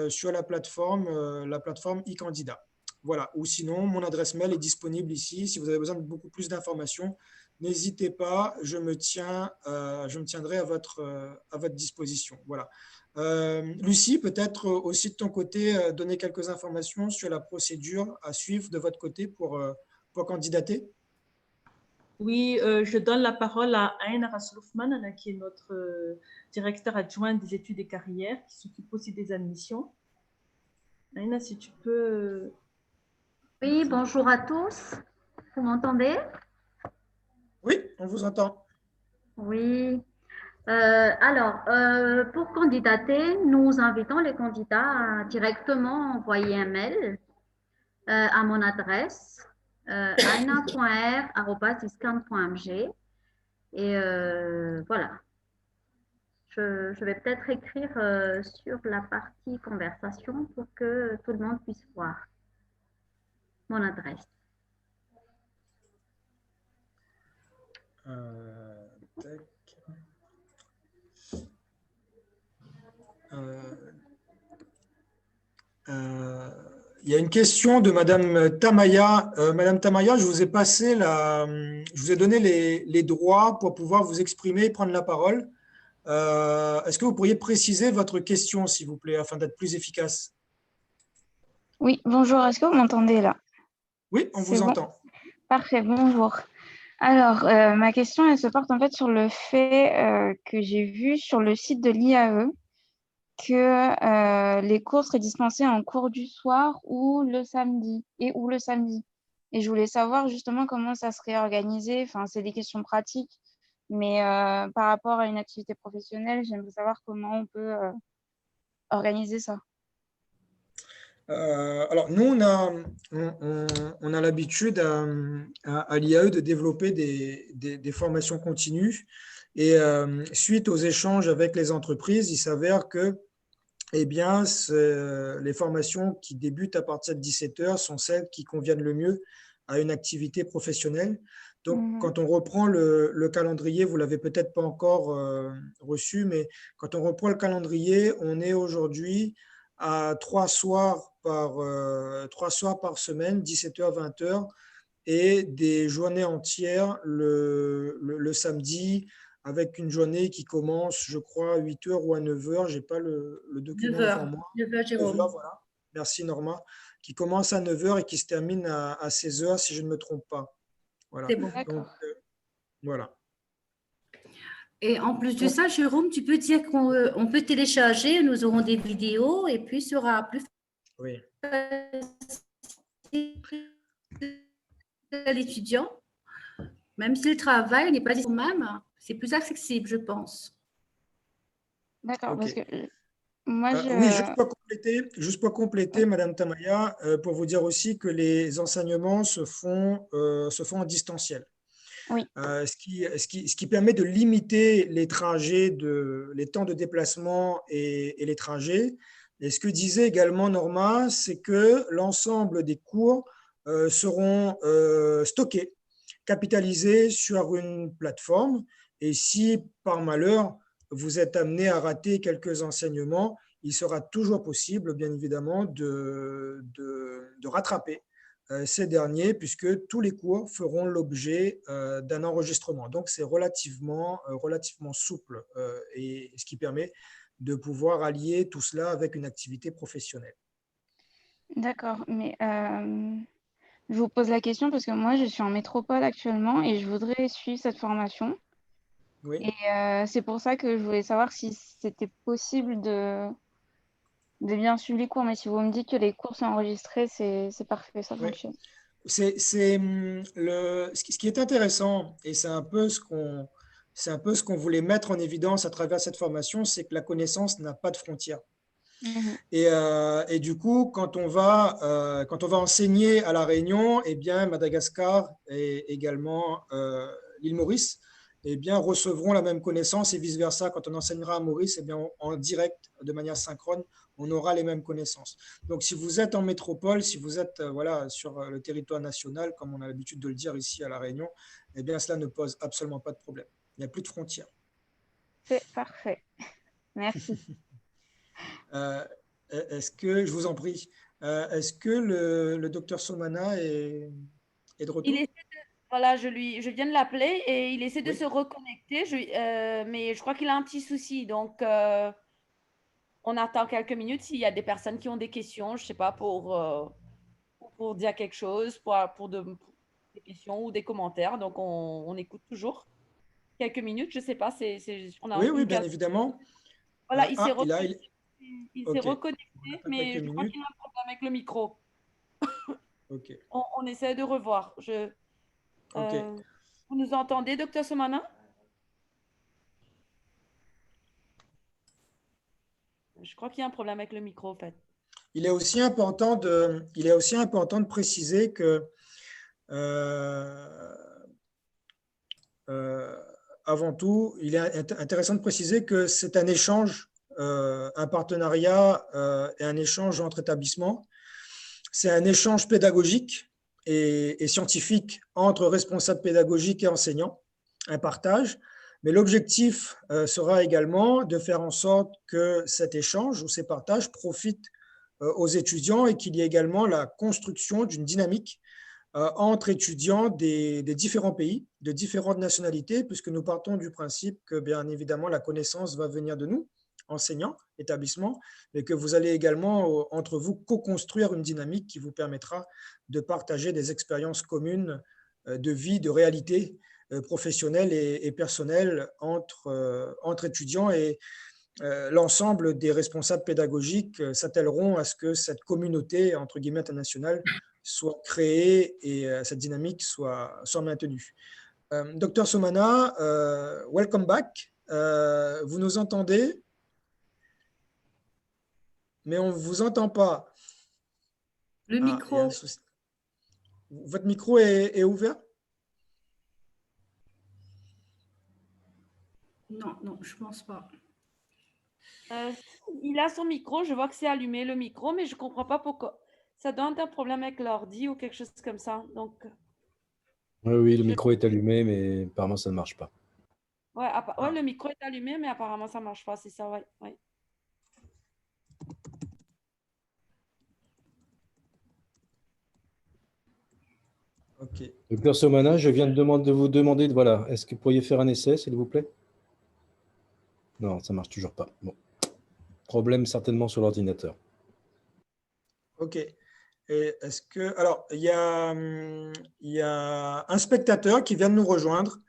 sur la plateforme e-candidat. Voilà. Ou sinon, mon adresse mail est disponible ici. Si vous avez besoin de beaucoup plus d'informations, n'hésitez pas, je me tiendrai à votre disposition. Voilà. Lucie, peut-être aussi de ton côté, donner quelques informations sur la procédure à suivre de votre côté pour candidater. Oui, je donne la parole à Aïna Rasloufman, qui est notre directeur adjoint des études et carrières, qui s'occupe aussi des admissions. Aïna, si tu peux… Oui, bonjour à tous. Vous m'entendez? Oui, on vous entend. Oui. Pour candidater, nous invitons les candidats à directement envoyer un mail à mon adresse aina.r@iscan.mg et voilà. Je vais peut-être écrire sur la partie conversation pour que tout le monde puisse voir mon adresse. Il y a une question de Madame Tamaya. Madame Tamaya, je vous ai donné les droits pour pouvoir vous exprimer et prendre la parole. Est-ce que vous pourriez préciser votre question, s'il vous plaît, afin d'être plus efficace? Oui, bonjour, est-ce que vous m'entendez là? Oui, on vous entend. Parfait, bonjour. Alors, ma question, elle se porte en fait sur le fait que j'ai vu sur le site de l'IAE que les cours seraient dispensés en cours du soir ou le samedi. Et je voulais savoir justement comment ça serait organisé. Enfin, c'est des questions pratiques, mais par rapport à une activité professionnelle, j'aimerais savoir comment on peut organiser ça. Alors, nous, on a l'habitude à l'IAE de développer des formations continues. Et suite aux échanges avec les entreprises, il s'avère que les formations qui débutent à partir de 17h sont celles qui conviennent le mieux à une activité professionnelle. Donc, quand on reprend le calendrier, vous ne l'avez peut-être pas encore reçu, mais quand on reprend le calendrier, on est aujourd'hui à 3 soirs par semaine, 17h, 20h, et des journées entières le samedi, avec une journée qui commence, je crois, à 8h ou à 9h. Je n'ai pas le document devant moi. 9h, Jérôme. 9h, voilà. Merci, Norma. Qui commence à 9h et qui se termine à 16h, si je ne me trompe pas. Voilà. C'est bon. Donc, D'accord. voilà. Et en plus de ça, Jérôme, tu peux dire qu'on peut télécharger, nous aurons des vidéos et puis ce sera plus Oui. facile à l'étudiant. Même si le travail n'est pas le même, c'est plus accessible, je pense. D'accord, Ok. parce que moi, Oui, juste pour compléter, Oui. Madame Tamaya, pour vous dire aussi que les enseignements se font en distanciel. Oui. Ce qui permet de limiter les trajets, les temps de déplacement et les trajets. Et ce que disait également Norma, c'est que l'ensemble des cours seront stockés, capitalisés sur une plateforme. Et si par malheur vous êtes amené à rater quelques enseignements, il sera toujours possible, bien évidemment, de rattraper ces derniers, puisque tous les cours feront l'objet d'un enregistrement. Donc, c'est relativement souple, et ce qui permet de pouvoir allier tout cela avec une activité professionnelle. D'accord, mais je vous pose la question parce que moi, je suis en métropole actuellement et je voudrais suivre cette formation. Oui. Et c'est pour ça que je voulais savoir si c'était possible de bien suivre les cours. Mais si vous me dites que les cours sont enregistrés, c'est parfait, ça Oui. fonctionne. Ce qui est intéressant, et c'est un peu ce qu'on voulait mettre en évidence à travers cette formation, c'est que la connaissance n'a pas de frontières. Mhm. Et du coup, quand on va enseigner à La Réunion, eh bien, Madagascar et également l'île Maurice, eh bien, recevront la même connaissance et vice-versa. Quand on enseignera à Maurice, eh bien, en direct, de manière synchrone, on aura les mêmes connaissances. Donc, si vous êtes en métropole, si vous êtes voilà, sur le territoire national, comme on a l'habitude de le dire ici à La Réunion, eh bien, cela ne pose absolument pas de problème. Il n'y a plus de frontières. C'est parfait. Merci. Est-ce que, je vous en prie, est-ce que le docteur Somana est de Il retour? essaie voilà, je viens de l'appeler et il essaie de Oui. se reconnecter, mais je crois qu'il a un petit souci. Donc, on attend quelques minutes s'il y a des personnes qui ont des questions, je ne sais pas, pour dire quelque chose, pour des questions ou des commentaires. Donc, on écoute toujours. Quelques minutes, je ne sais pas, on a Oui, oui, une bien quinzaine. évidemment. Voilà, il s'est OK. On reconnecté, attend quelques mais je crois minutes. qu'il a un problème avec le micro. OK. On essaie de revoir. OK. Vous nous entendez, docteur Somana? Je crois qu'il y a un problème avec le micro, en fait. Il est aussi important de préciser que, euh, euh, avant tout, il est intéressant de préciser que c'est un échange, un partenariat et un échange entre établissements. C'est un échange pédagogique et scientifique entre responsables pédagogiques et enseignants, un partage. Mais l'objectif sera également de faire en sorte que cet échange ou ces partages profitent aux étudiants et qu'il y ait également la construction d'une dynamique entre étudiants des différents pays, de différentes nationalités, puisque nous partons du principe que, bien évidemment, la connaissance va venir de nous, enseignants, établissements, et que vous allez également, entre vous, co-construire une dynamique qui vous permettra de partager des expériences communes de vie, de réalité professionnelle et personnelle entre étudiants, et l'ensemble des responsables pédagogiques s'attelleront à ce que cette communauté, entre guillemets, internationale, soit créée et cette dynamique soit maintenue. Docteur Somana, welcome back. Vous nous entendez, mais on ne vous entend pas. Le Ah, il y a un micro, souci. Votre micro est ouvert? non, non, je ne pense pas. Il a son micro, je vois que c'est allumé le micro, mais je ne comprends pas pourquoi. Ça doit être un problème avec l'ordi ou quelque chose comme ça. Donc, Oui, oui, le micro est allumé, mais apparemment, ça ne marche pas. ouais, Ah, le micro est allumé, mais apparemment, ça ne marche pas. C'est ça, ouais, ouais. OK. Docteur Somana, je viens de vous demander, voilà, est-ce que vous pourriez faire un essai, s'il vous plaît? Non, ça ne marche toujours pas. Bon. Problème certainement sur l'ordinateur. OK. Alors, il y a un spectateur qui vient de nous rejoindre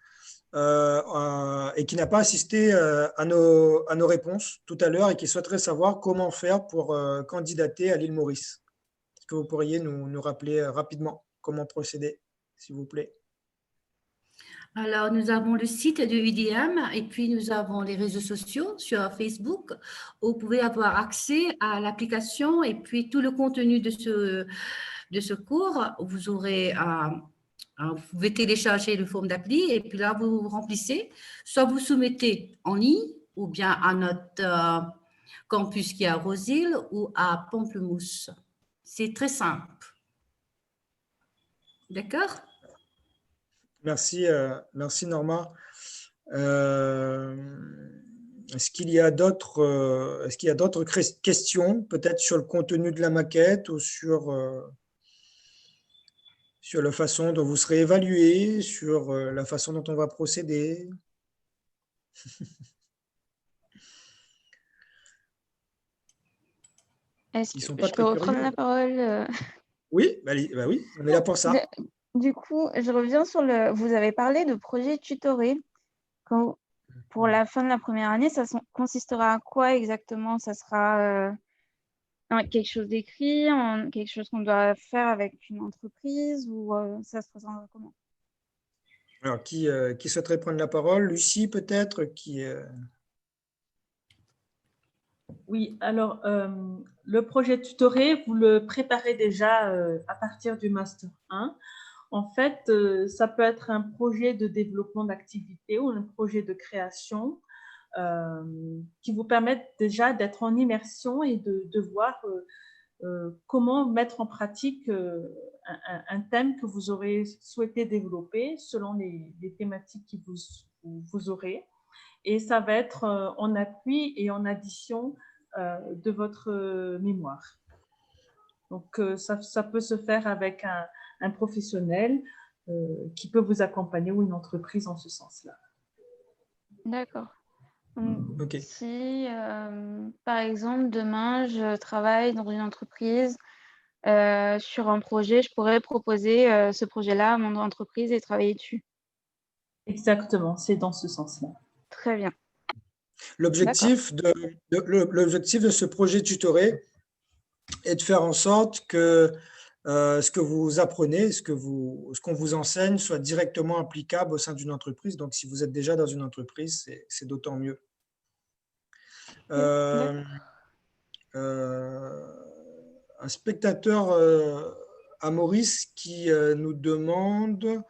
et qui n'a pas assisté à nos réponses tout à l'heure et qui souhaiterait savoir comment faire pour candidater à l'île Maurice. Est-ce que vous pourriez nous rappeler rapidement comment procéder, s'il vous plaît? Alors, nous avons le site de UDM et puis nous avons les réseaux sociaux sur Facebook où vous pouvez avoir accès à l'application et puis tout le contenu de ce cours. Vous aurez, vous pouvez télécharger le forme d'appli et puis là, vous remplissez. Soit vous soumettez en ligne ou bien à notre campus qui est à Rosille ou à Pamplemousse. C'est très simple. D'accord? Merci, merci Norma. Est-ce qu'il y a d'autres questions, peut-être sur le contenu de la maquette ou sur la façon dont vous serez évalué, sur la façon dont on va procéder? Est-ce Ils que sont pas je peux très reprendre curieux. la parole? Oui, bah oui, on est là pour ça. Du coup, je reviens sur vous avez parlé de projet tutoré. Pour la fin de la première année, ça consistera à quoi exactement? Ça sera quelque chose d'écrit, quelque chose qu'on doit faire avec une entreprise ou ça se présentera comment? Alors, qui souhaiterait prendre la parole? Lucie, peut-être, Oui, alors le projet tutoré, vous le préparez déjà à partir du Master 1. En fait, ça peut être un projet de développement d'activité ou un projet de création qui vous permettent déjà d'être en immersion et de voir comment mettre en pratique un thème que vous aurez souhaité développer selon les thématiques que vous aurez. Et ça va être en appui et en addition de votre mémoire. Donc, ça peut se faire avec un professionnel qui peut vous accompagner ou une entreprise en ce sens-là. D'accord. Ok. Si, par exemple, demain, je travaille dans une entreprise sur un projet, je pourrais proposer ce projet-là à mon entreprise et travailler dessus. Exactement, c'est dans ce sens-là. Très bien. L'objectif de ce projet tutoré est de faire en sorte que ce que vous apprenez, ce qu'on vous enseigne soit directement applicable au sein d'une entreprise. Donc, si vous êtes déjà dans une entreprise, c'est d'autant mieux. Un spectateur à Maurice qui nous demande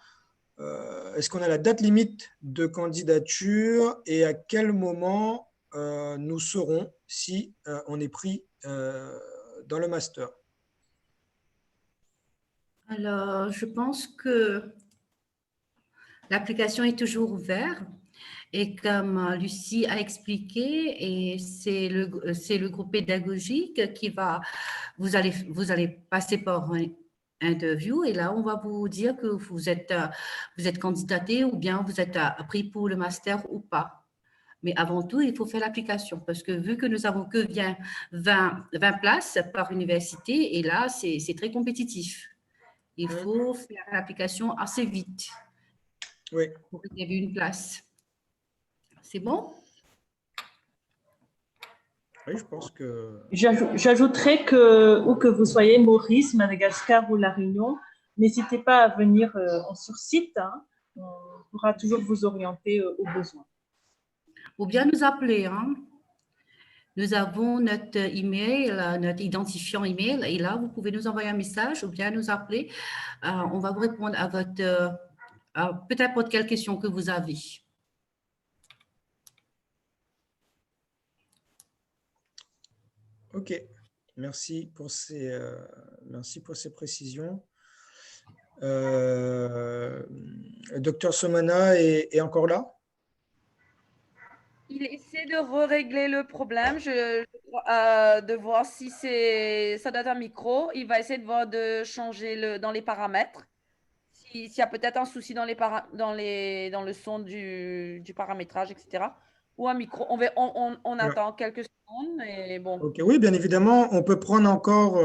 est-ce qu'on a la date limite de candidature et à quel moment nous saurons si on est pris dans le master? Alors, je pense que l'application est toujours ouverte et comme Lucie a expliqué, et c'est le groupe pédagogique qui va, vous allez passer par un interview et là, on va vous dire que vous êtes candidaté ou bien vous êtes pris pour le master ou pas. Mais avant tout, il faut faire l'application parce que vu que nous n'avons que 20 places par université, et là, c'est très compétitif. Il faut faire l'application assez vite pour qu'il y ait une place. C'est bon? Oui, je pense que… J'ajouterais que, où que vous soyez, Maurice, Madagascar ou La Réunion, n'hésitez pas à venir en sur-site. Hein. On pourra toujours vous orienter aux besoins. Ou bien nous appeler. Hein. Nous avons notre email, notre identifiant email, et là, vous pouvez nous envoyer un message ou bien nous appeler. On va vous répondre à votre, peut-être pour quelle question que vous avez. Ok, merci pour ces précisions. Docteur Somana est encore là? Il essaie de régler le problème, de voir si ça doit être un micro. Il va essayer de voir de changer dans les paramètres. S'il y a peut-être un souci dans le son du paramétrage, etc. ou un micro. On attend quelques secondes et bon. Ok, oui, bien évidemment, on peut prendre encore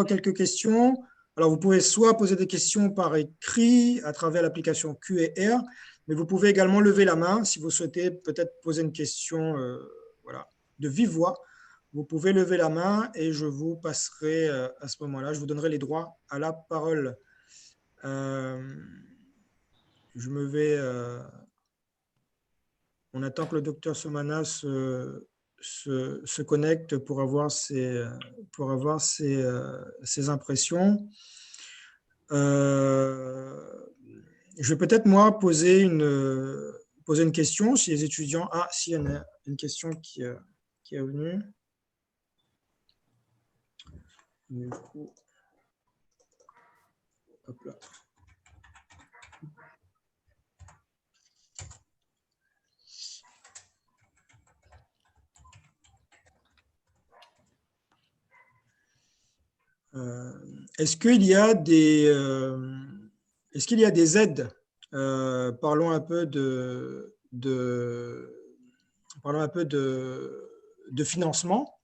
quelques questions. Alors, vous pouvez soit poser des questions par écrit à travers l'application Q&R, mais vous pouvez également lever la main si vous souhaitez peut-être poser une question voilà, de vive voix. Vous pouvez lever la main et je vous passerai à ce moment-là, je vous donnerai les droits à la parole. Je me vais. On attend que le docteur Somana se connecte pour avoir ses impressions. Je vais peut-être, moi, poser une question si les étudiants… Ah, si, il y en a une question qui est venue. Du coup, hop là. Est-ce qu'il y a des aides? Parlons un peu de financement.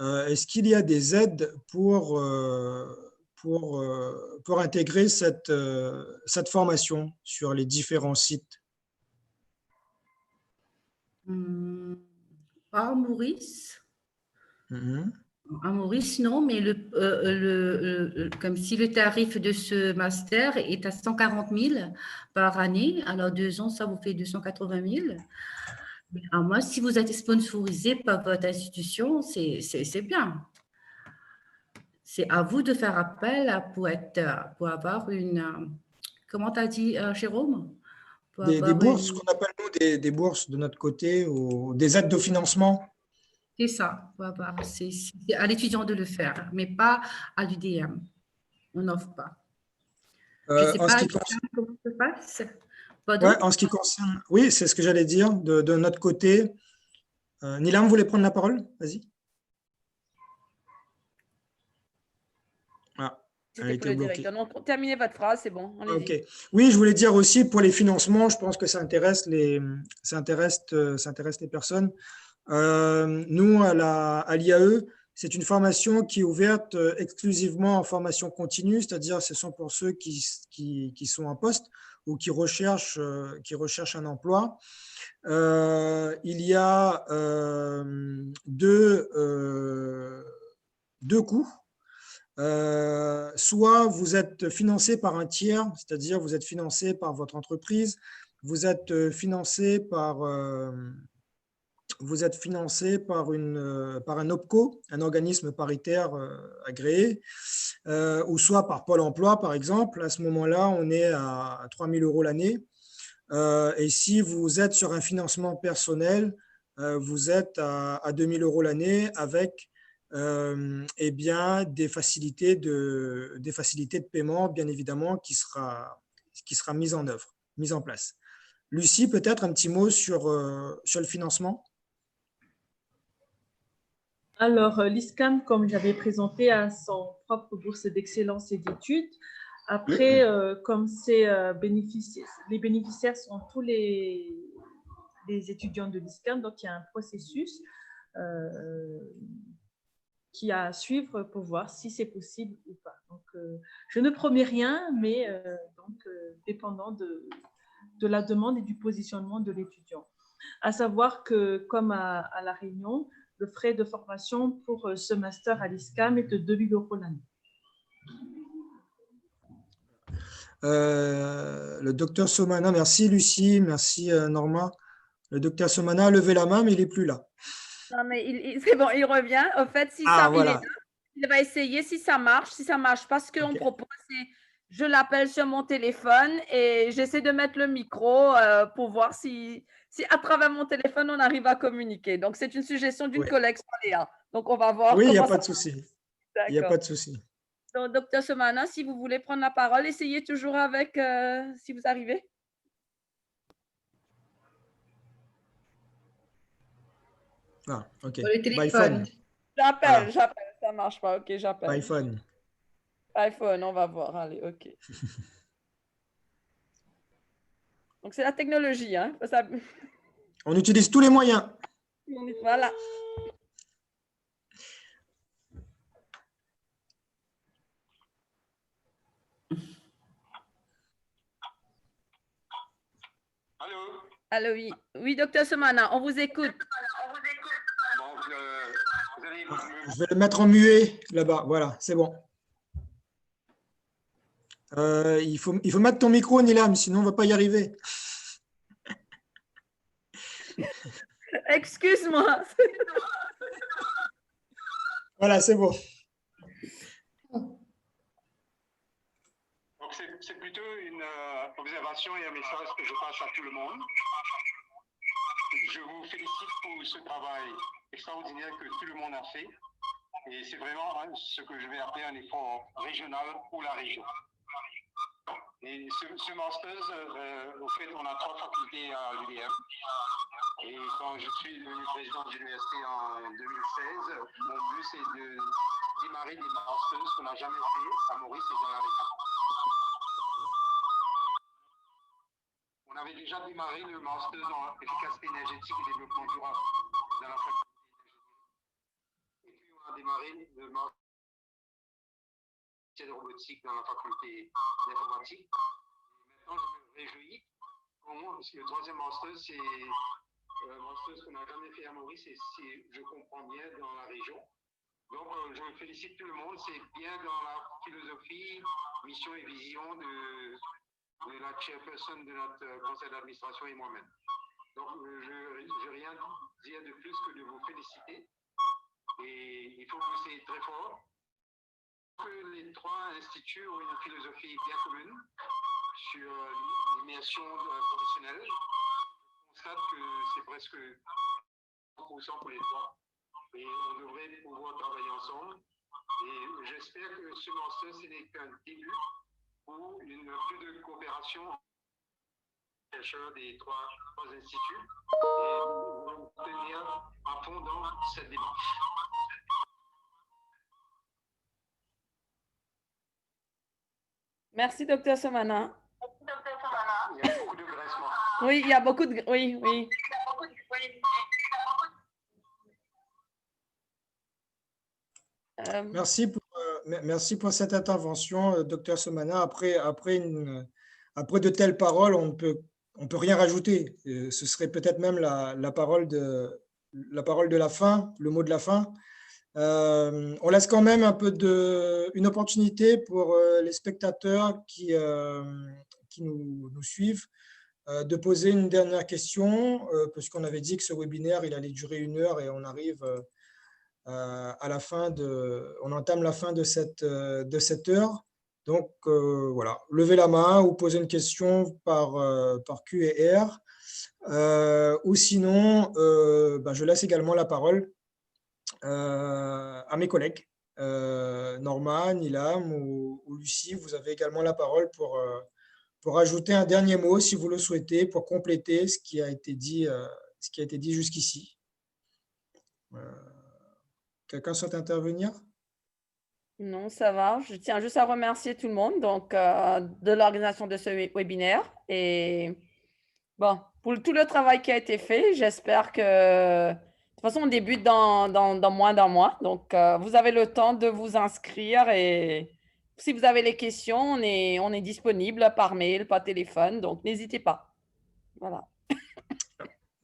Est-ce qu'il y a des aides pour intégrer cette formation sur les différents sites? Pas Maurice. À Maurice, non, mais comme si le tarif de ce master est à 140 000 par année, alors 2 ans, ça vous fait 280 000. Mais à moi, si vous êtes sponsorisé par votre institution, c'est bien. C'est à vous de faire appel pour avoir une… Comment tu as dit, Jérôme? Des bourses, ce qu'on appelle nous des bourses de notre côté, ou des aides de financement. C'est ça. C'est à l'étudiant de le faire, mais pas à l'UDM. On n'offre pas. Je ne sais pas comment ça se passe. Ouais, en ce qui concerne… Oui, c'est ce que j'allais dire. De notre côté… Nilam, vous voulez prendre la parole? Vas-y. Ah, C'était pour le directeur. Non, terminez votre phrase, c'est bon. Ok. Oui, je voulais dire aussi pour les financements, je pense que ça intéresse les personnes. Nous, à l'IAE, c'est une formation qui est ouverte exclusivement en formation continue, c'est-à-dire ce sont pour ceux qui sont en poste ou qui recherchent un emploi. Il y a deux coûts. Soit vous êtes financé par un tiers, c'est-à-dire vous êtes financé par votre entreprise, vous êtes financé par un OPCO, un organisme paritaire agréé, ou soit par Pôle emploi, par exemple. À ce moment-là, on est à 3 000 € l'année. Et si vous êtes sur un financement personnel, vous êtes à 2 000 € l'année avec eh bien, des facilités de paiement, bien évidemment, qui sera mise en place. Lucie, peut-être un petit mot sur le financement? Alors, l'ISCAM, comme j'avais présenté, a son propre bourse d'excellence et d'études. Après, comme les bénéficiaires sont tous les étudiants de l'ISCAM, donc il y a un processus qui a à suivre pour voir si c'est possible ou pas. Donc, je ne promets rien, mais dépendant de la demande et du positionnement de l'étudiant. À savoir que, comme à La Réunion, le frais de formation pour ce master à l'ISCAM est de 2 000 € l'année. Le docteur Somana, merci Lucie, merci Norma. Le docteur Somana a levé la main, mais il n'est plus là. Non, mais c'est bon, il revient. En fait, si voilà. il va essayer si ça marche. Si ça marche pas, ce qu'on propose, c'est je l'appelle sur mon téléphone et j'essaie de mettre le micro pour voir si à travers mon téléphone, on arrive à communiquer. Donc, c'est une suggestion d'une collègue Léa. Donc, on va voir. Oui, il n'y a pas de souci. Il n'y a pas de souci. Donc, docteur Somana, si vous voulez prendre la parole, essayez toujours avec, si vous arrivez. Ah, ok. Le téléphone. J'appelle, ça ne marche pas. Ok, j'appelle. iPhone, on va voir. Allez, ok. Donc, c'est la technologie. Hein. On utilise tous les moyens. Voilà. Allô? Allô, oui. Oui, docteur Semana, on vous écoute. Bon, vous allez Je vais le mettre en muet là-bas. Voilà, c'est bon. Il faut mettre ton micro, Nilam, sinon on ne va pas y arriver. Excuse-moi. Voilà, c'est bon. Donc, c'est plutôt une observation et un message que je passe à tout le monde. Je vous félicite pour ce travail extraordinaire que tout le monde a fait. Et c'est vraiment ce que je vais appeler un effort régional pour la région. Et ce master, au fait, on a 3 facultés à l'UDM. Et quand je suis devenu président de l'université en 2016, mon but c'est de démarrer des masters qu'on n'a jamais fait à Maurice et dans la région. On avait déjà démarré le master en efficacité énergétique et développement durable dans la faculté d'ingénierie. Et puis on a démarré le master de robotique dans la faculté d'informatique. Et maintenant je me réjouis parce que le 3e master c'est un master qu'on n'a jamais fait à Maurice et je comprends bien dans la région. Donc je félicite tout le monde, c'est bien dans la philosophie, mission et vision de la chairperson de notre conseil d'administration et moi-même. Donc, je n'ai rien dire de plus que de vous féliciter. Et il faut bosser très fort. Que les 3 instituts ont une philosophie bien commune sur l'immersion professionnelle. Je constate que c'est presque 100% pour les 3. Et on devrait pouvoir travailler ensemble. Et j'espère que ce master, ce n'est qu'un début pour plus de coopération chercheurs des 3 instituts et nous tenir à fond dans cette démarche. Merci, docteur Semana. Il y a beaucoup de graissement. Oui, il y a beaucoup de... Oui, oui. Merci pour cette intervention, docteur Semana. Après de telles paroles, on ne peut rien rajouter. Ce serait peut-être même la parole de la fin, le mot de la fin. On laisse quand même un peu une opportunité pour les spectateurs qui nous suivent de poser une dernière question, parce qu'on avait dit que ce webinaire il allait durer 1 heure et on arrive à la fin on entame la fin de cette heure. Donc voilà, levez la main ou posez une question par Q&R, ou sinon je laisse également la parole à mes collègues, Norman, Nilam ou Lucie. Vous avez également la parole pour ajouter un dernier mot si vous le souhaitez, pour compléter ce qui a été dit jusqu'ici. Quelqu'un souhaite intervenir? Non, ça va. Je tiens juste à remercier tout le monde de l'organisation de ce webinaire. Et bon, pour tout le travail qui a été fait, j'espère que... De toute façon, on débute dans moins d'un mois. Donc, vous avez le temps de vous inscrire. Et si vous avez les questions, on est disponible par mail, par téléphone. Donc, n'hésitez pas. Voilà.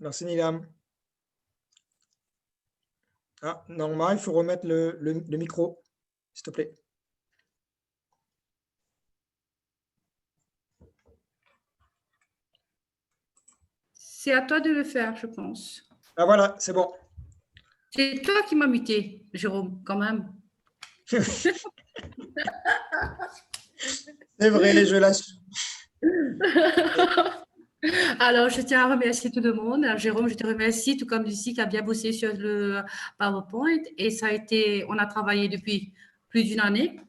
Merci, Nilam. Ah, Norma, il faut remettre le micro, s'il te plaît. C'est à toi de le faire, je pense. Ah voilà, c'est bon. C'est toi qui m'as muté, Jérôme, quand même. C'est vrai, je l'assume. Alors, je tiens à remercier tout le monde. Jérôme, je te remercie, tout comme Lucie qui a bien bossé sur le PowerPoint. Et on a travaillé depuis plus d'1 année.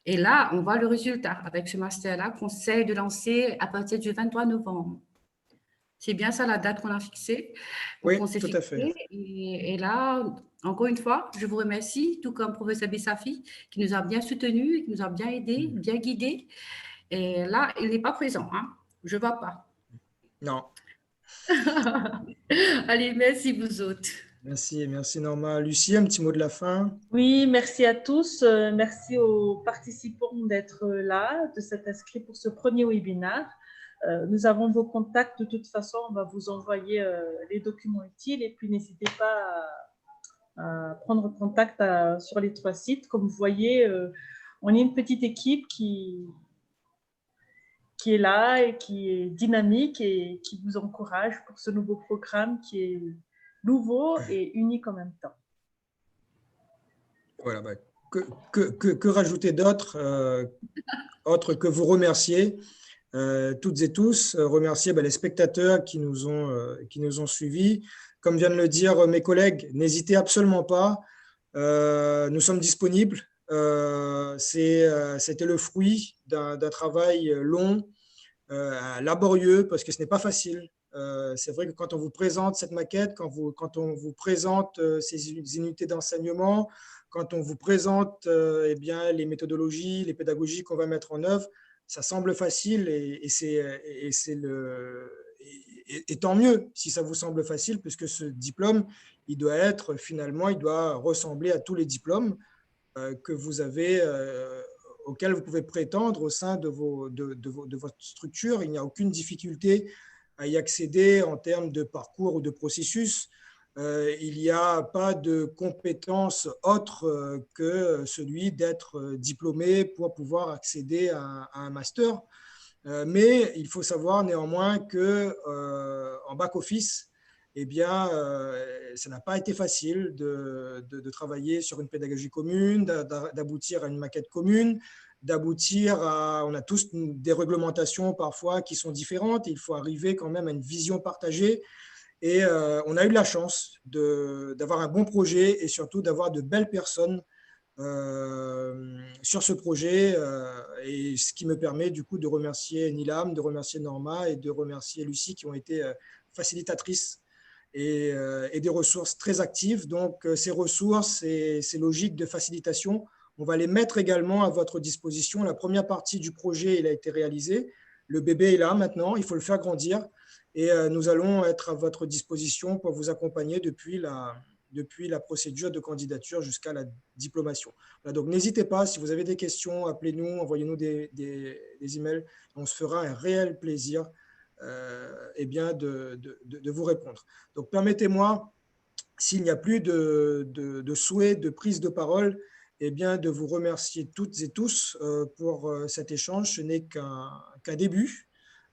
Et là, on voit le résultat avec ce master-là qu'on essaie de lancer à partir du 23 novembre. C'est bien ça la date qu'on a fixée. Oui, tout à fait. Et là, encore une fois, je vous remercie, tout comme professeur Bissafi, qui nous a bien soutenus, qui nous a bien aidés, bien guidés. Et là, il n'est pas présent. Hein. Je ne vois pas. Non. Allez, merci vous autres. Merci Norma. Lucie, un petit mot de la fin? Oui, merci à tous. Merci aux participants d'être là, de s'être inscrits pour ce premier webinaire. Nous avons vos contacts. De toute façon, on va vous envoyer les documents utiles et puis n'hésitez pas à prendre contact sur les 3 sites. Comme vous voyez, on est une petite équipe qui est là et qui est dynamique et qui vous encourage pour ce nouveau programme qui est nouveau et unique en même temps. Voilà, bah, que rajouter d'autre, autre que vous remercier toutes et tous, remercier les spectateurs qui nous ont suivis. Comme viennent de le dire mes collègues, n'hésitez absolument pas, nous sommes disponibles. C'était le fruit d'un travail long, laborieux, parce que ce n'est pas facile. C'est vrai que quand on vous présente cette maquette, quand on vous présente ces unités d'enseignement, quand on vous présente eh bien, les méthodologies, les pédagogies qu'on va mettre en œuvre, ça semble facile et tant mieux si ça vous semble facile, puisque ce diplôme, il doit ressembler à tous les diplômes que vous avez, auxquels vous pouvez prétendre au sein de votre structure. Il n'y a aucune difficulté à y accéder en termes de parcours ou de processus. Il n'y a pas de compétence autre que celui d'être diplômé pour pouvoir accéder à un master. Mais il faut savoir néanmoins qu'en back-office, eh bien, ça n'a pas été facile de travailler sur une pédagogie commune, d'aboutir à une maquette commune, on a tous des réglementations parfois qui sont différentes. Il faut arriver quand même à une vision partagée. Et on a eu de la chance d'avoir un bon projet et surtout d'avoir de belles personnes sur ce projet. Et ce qui me permet du coup de remercier Nilam, de remercier Norma et de remercier Lucie qui ont été facilitatrices et des ressources très actives. Donc, ces ressources et ces logiques de facilitation, on va les mettre également à votre disposition. La première partie du projet, il a été réalisé. Le bébé est là maintenant, il faut le faire grandir. Et nous allons être à votre disposition pour vous accompagner depuis la procédure de candidature jusqu'à la diplomation. Voilà, donc, n'hésitez pas, si vous avez des questions, appelez-nous, envoyez-nous des emails. On se fera un réel plaisir eh bien, de vous répondre. Donc, permettez-moi, s'il n'y a plus de souhait de prise de parole, eh bien, de vous remercier toutes et tous pour cet échange. Ce n'est qu'un début,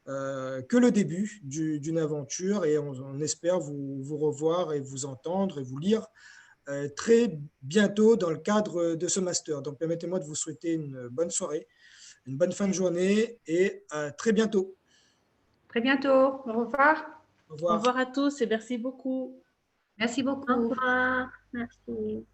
que le début d'une aventure et on espère vous revoir et vous entendre et vous lire très bientôt dans le cadre de ce master. Donc, permettez-moi de vous souhaiter une bonne soirée, une bonne fin de journée et à très bientôt. Très bientôt. Au revoir. Au revoir. Au revoir à tous et merci beaucoup. Merci beaucoup. Au revoir. Merci.